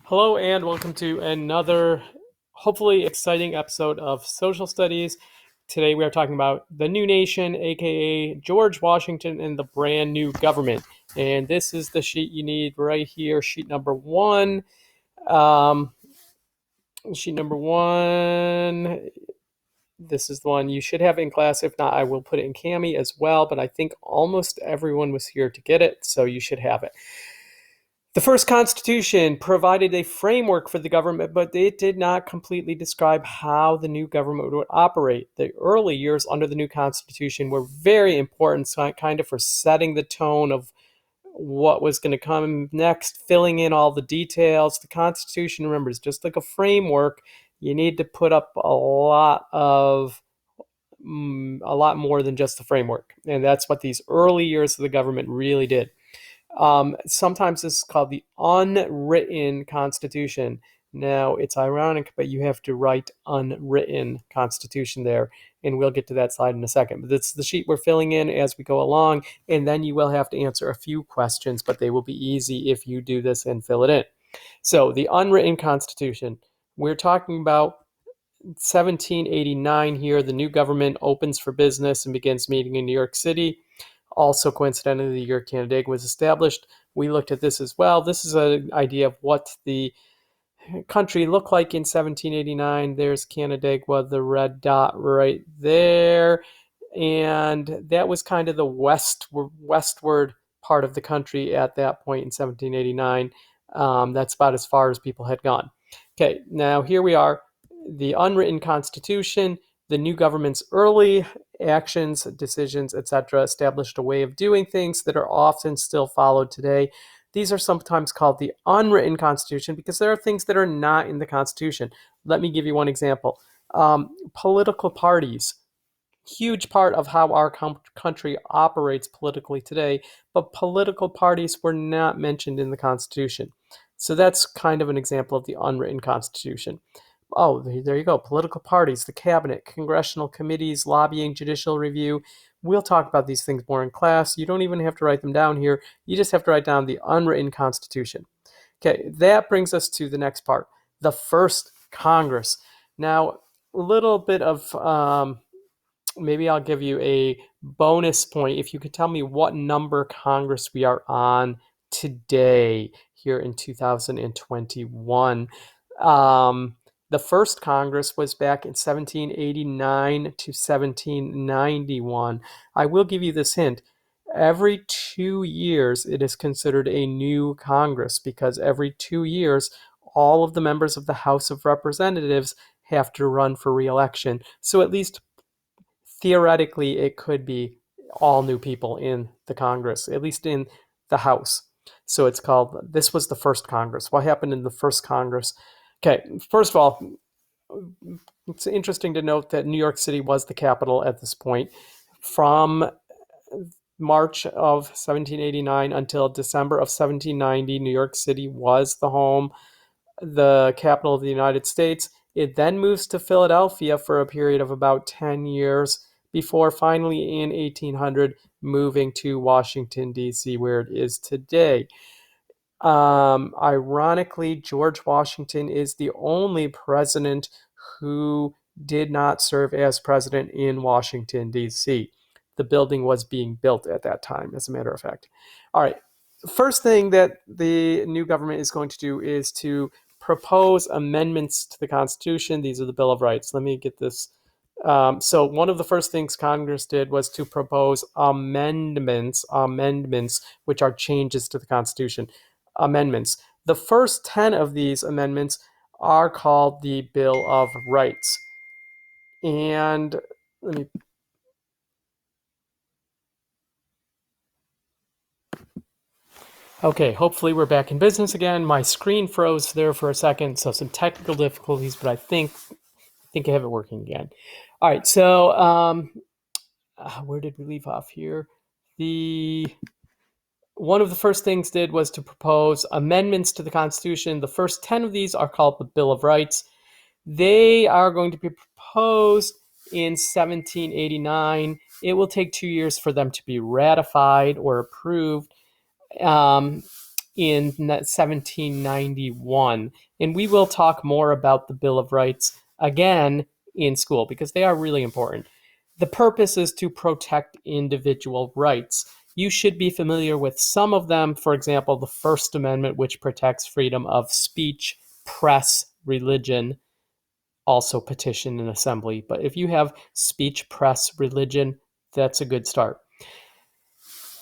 Hello and welcome to another hopefully exciting episode of Social Studies. Today we are talking about the new nation, aka George Washington and the brand new government. And this is the sheet you need right here, sheet number one. Um, sheet number one. This is the one you should have in class. If not, I will put it in Cami as well. But I think almost everyone was here to get it, so you should have it. The first Constitution provided a framework for the government, but it did not completely describe how the new government would operate. The early years under the new Constitution were very important, kind of for setting the tone of what was going to come next, filling in all the details. The Constitution, remember, is just like a framework. You need to put up a lot more than just the framework, and that's what these early years of the government really did. Sometimes this is called the Unwritten Constitution. Now, it's ironic, but you have to write Unwritten Constitution there, and we'll get to that slide in a second. But this is the sheet we're filling in as we go along, and then you will have to answer a few questions, but they will be easy if you do this and fill it in. So, the Unwritten Constitution. We're talking about 1789 here. The new government opens for business and begins meeting in New York City. Also, coincidentally, the year Canandaigua was established. We looked at this as well. This is an idea of what the country looked like in 1789. There's Canandaigua, the red dot right there. And that was kind of the westward part of the country at that point in 1789. That's about as far as people had gone. Okay, now here we are. The Unwritten Constitution. The new government's early actions, decisions, etc., established a way of doing things that are often still followed today. These are sometimes called the Unwritten Constitution because there are things that are not in the Constitution. Let me give you one example. Political parties, huge part of how our country operates politically today, but political parties were not mentioned in the Constitution. So that's kind of an example of the Unwritten Constitution. Oh, there you go. Political parties, the cabinet, congressional committees, lobbying, judicial review. We'll talk about these things more in class. You don't even have to write them down here. You just have to write down the Unwritten Constitution. Okay, that brings us to the next part, the first Congress. Now, a little bit of maybe I'll give you a bonus point if you could tell me what number Congress we are on today here in 2021. The first Congress was back in 1789 to 1791. I will give you this hint. Every 2 years, it is considered a new Congress because every 2 years, all of the members of the House of Representatives have to run for re-election. So at least theoretically, it could be all new people in the Congress, at least in the House. So it's called, this was the first Congress. What happened in the first Congress? Okay, first of all, it's interesting to note that New York City was the capital at this point. From March of 1789 until December of 1790, New York City was the capital of the United States. It then moves to Philadelphia for a period of about 10 years before finally in 1800 moving to Washington, D.C., where it is today. Ironically, George Washington is the only president who did not serve as president in Washington, D.C. The building was being built at that time, as a matter of fact. All right. First thing that the new government is going to do is to propose amendments to the Constitution. These are the Bill of Rights. Let me get this. So one of the first things Congress did was to propose amendments, which are changes to the Constitution. Amendments. The first 10 of these amendments are called the Bill of Rights. And let me Okay, hopefully we're back in business again. My screen froze there for a second, so some technical difficulties, but I think I have it working again. All right, so where did we leave off here? One of the first things did was to propose amendments to the Constitution. The first 10 of these are called the Bill of Rights. They are going to be proposed in 1789. It will take 2 years for them to be ratified or approved. in 1791. And we will talk more about the Bill of Rights again in school because they are really important. The purpose is to protect individual rights. You should be familiar with some of them. For example, the First Amendment, which protects freedom of speech, press, religion, also petition and assembly. But if you have speech, press, religion, that's a good start.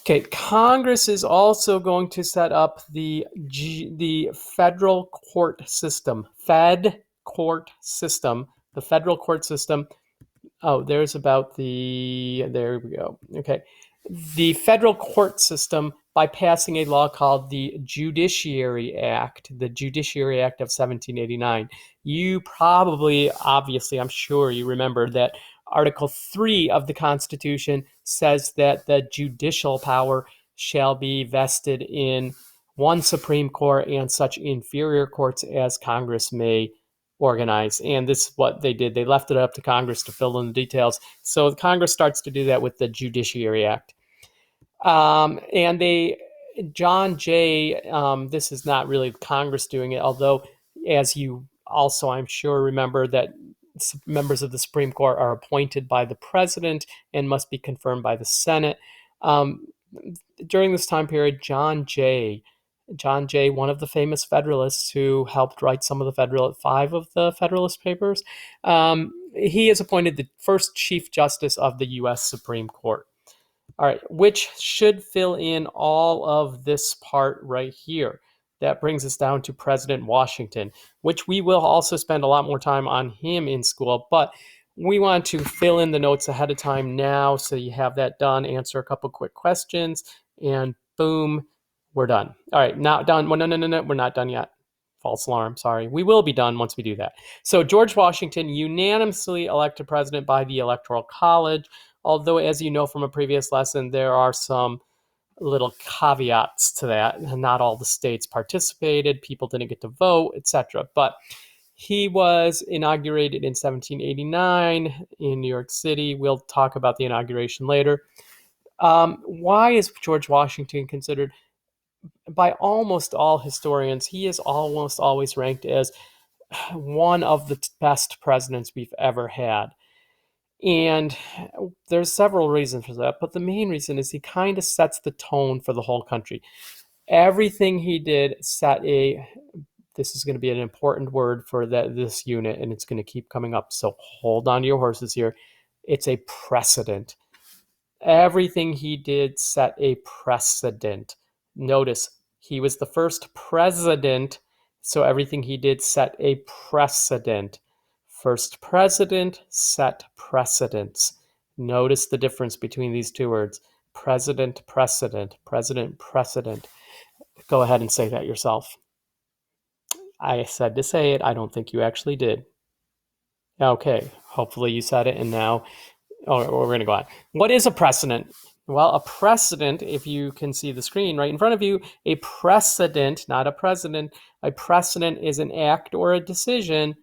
Okay, Congress is also going to set up the federal court system. The federal court system. Oh, there we go. Okay. The federal court system by passing a law called the Judiciary Act of 1789. You probably, obviously, I'm sure you remember that Article 3 of the Constitution says that the judicial power shall be vested in one Supreme Court and such inferior courts as Congress may organize. And this is what they did. They left it up to Congress to fill in the details. So Congress starts to do that with the Judiciary Act. John Jay, this is not really Congress doing it, although as you also, I'm sure, remember that members of the Supreme Court are appointed by the president and must be confirmed by the Senate. During this time period, John Jay, one of the famous Federalists who helped write five of the Federalist Papers, he is appointed the first Chief Justice of the U.S. Supreme Court. All right, which should fill in all of this part right here. That brings us down to President Washington, which we will also spend a lot more time on him in school, but we want to fill in the notes ahead of time now so you have that done, answer a couple quick questions, and boom, we're done. All right, now done. Well, no, we're not done yet. False alarm, sorry. We will be done once we do that. So George Washington, unanimously elected president by the Electoral College, although, as you know from a previous lesson, there are some little caveats to that. Not all the states participated, people didn't get to vote, etc. But he was inaugurated in 1789 in New York City. We'll talk about the inauguration later. Why is George Washington considered, by almost all historians, he is almost always ranked as one of the best presidents we've ever had? And there's several reasons for that, but the main reason is he kind of sets the tone for the whole country. Everything he did this is going to be an important word for this unit, and it's going to keep coming up, so hold on to your horses here. It's a precedent. Everything he did set a precedent. Notice, he was the first president, so everything he did set a precedent. First president set precedents. Notice the difference between these two words. President, precedent. President, precedent. Go ahead and say that yourself. I said to say it. I don't think you actually did. Okay, hopefully you said it, and now we're going to go on. What is a precedent? Well, a precedent, if you can see the screen right in front of you, a precedent, not a president, a precedent is an act or a decision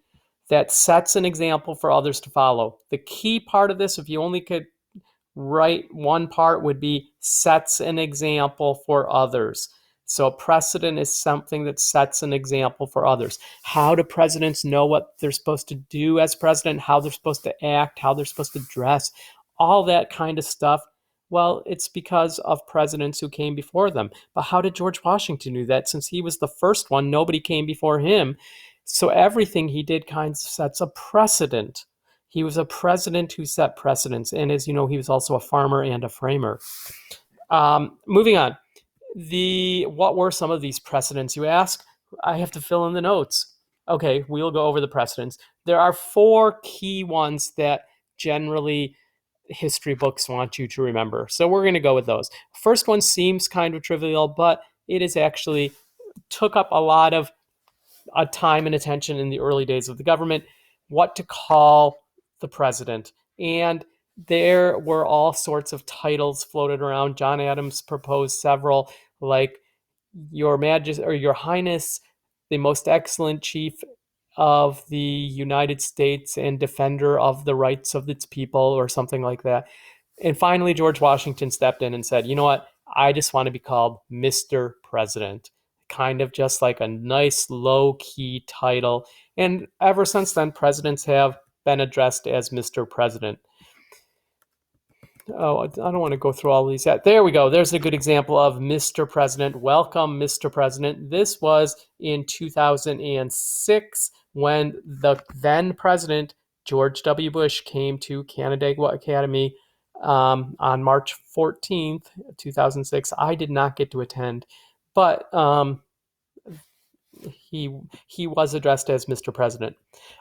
that sets an example for others to follow. The key part of this, if you only could write one part, would be sets an example for others. So a precedent is something that sets an example for others. How do presidents know what they're supposed to do as president, how they're supposed to act, how they're supposed to dress, all that kind of stuff? Well, it's because of presidents who came before them. But how did George Washington do that? Since he was the first one, nobody came before him. So everything he did kind of sets a precedent. He was a president who set precedents. And as you know, he was also a farmer and a framer. Moving on. What were some of these precedents, you ask? I have to fill in the notes. Okay, we'll go over the precedents. There are 4 key ones that generally history books want you to remember. So we're going to go with those. First one seems kind of trivial, but it is actually took up a lot of time and attention in the early days of the government, what to call the president. And there were all sorts of titles floated around. John Adams proposed several, like Your Majesty or Your Highness, the most excellent chief of the United States and defender of the rights of its people, or something like that. And finally, George Washington stepped in and said, you know what? I just want to be called Mr. President. kind of just like a nice low-key title. And ever since then, presidents have been addressed as Mr. President. Oh, I don't want to go through all of these yet. There we go. There's a good example of Mr. President. Welcome, Mr. President. This was in 2006 when the then president, George W. Bush, came to Canandaigua Academy on March 14th, 2006. I did not get to attend, but he was addressed as Mr. President.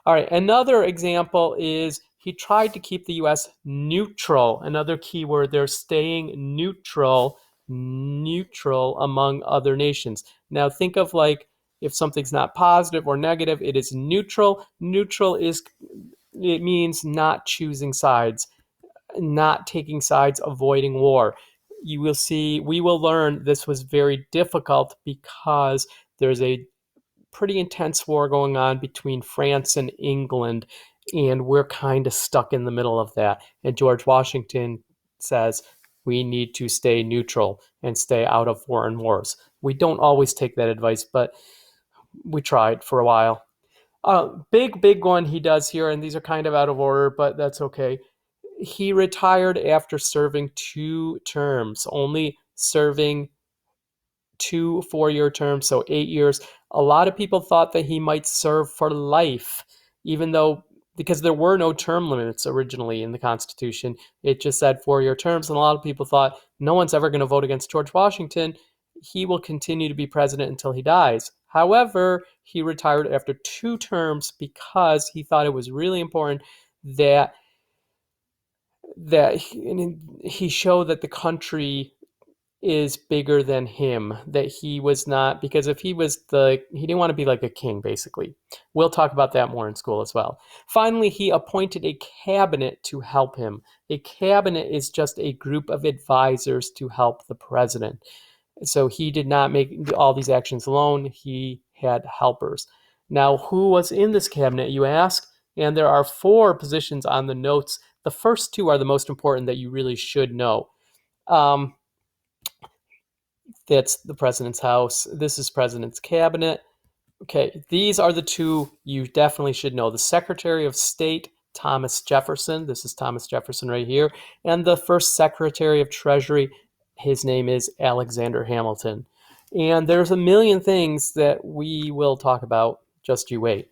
All right, another example is he tried to keep the U.S. neutral. Another key word there, staying neutral among other nations. Now think of like if something's not positive or negative, it is neutral. Neutral it means not choosing sides, not taking sides, avoiding war. You will see, we will learn this was very difficult because there's a pretty intense war going on between France and England, and we're kind of stuck in the middle of that. And George Washington says we need to stay neutral and stay out of foreign wars. We don't always take that advice, but we tried for a while. Big one he does here, and these are kind of out of order, but that's okay. He retired after serving 2 terms, only serving 2 4-year terms, so 8 years. A lot of people thought that he might serve for life, even though, because there were no term limits originally in the Constitution, it just said 4-year terms, and a lot of people thought no one's ever going to vote against George Washington. He will continue to be president until he dies. However, he retired after 2 terms because he thought it was really important that he showed that the country is bigger than him, that he was not, because if he didn't want to be like a king, basically. We'll talk about that more in school as well. Finally, he appointed a cabinet to help him. A cabinet is just a group of advisors to help the president. So he did not make all these actions alone. He had helpers. Now, who was in this cabinet, you ask? And there are 4 positions on the notes. The first 2 are the most important that you really should know. That's the president's house. This is president's cabinet. Okay, these are the 2 you definitely should know. The Secretary of State, Thomas Jefferson. This is Thomas Jefferson right here. And the first Secretary of Treasury, his name is Alexander Hamilton. And there's a million things that we will talk about. Just you wait.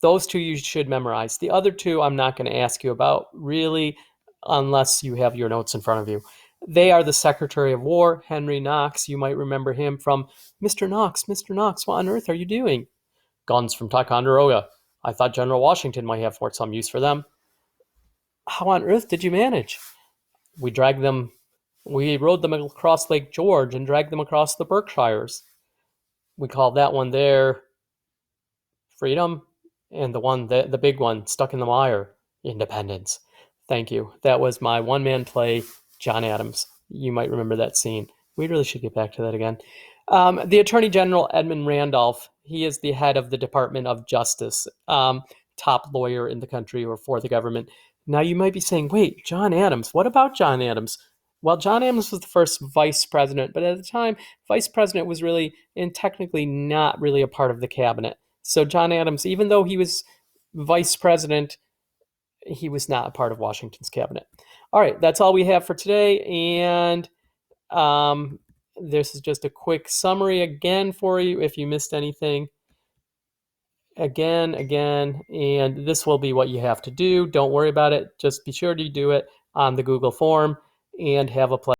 Those 2 you should memorize. The other 2 I'm not going to ask you about, really, unless you have your notes in front of you. They are the Secretary of War, Henry Knox. You might remember him from Mr. Knox, what on earth are you doing? Guns from Ticonderoga. I thought General Washington might have some use for them. How on earth did you manage? We rode them across Lake George and dragged them across the Berkshires. We called that one there Freedom, and the big one, stuck in the mire, Independence. Thank you. That was my one-man play, John Adams. You might remember that scene. We really should get back to that again. The Attorney General, Edmund Randolph, he is the head of the Department of Justice, top lawyer in the country or for the government. Now you might be saying, wait, John Adams, what about John Adams? Well, John Adams was the first vice president, but at the time, vice president was really, and technically not really a part of the cabinet. So John Adams, even though he was vice president, he was not a part of Washington's cabinet. All right, that's all we have for today. And this is just a quick summary again for you if you missed anything. Again, and this will be what you have to do. Don't worry about it. Just be sure to do it on the Google form, and have a pleasure.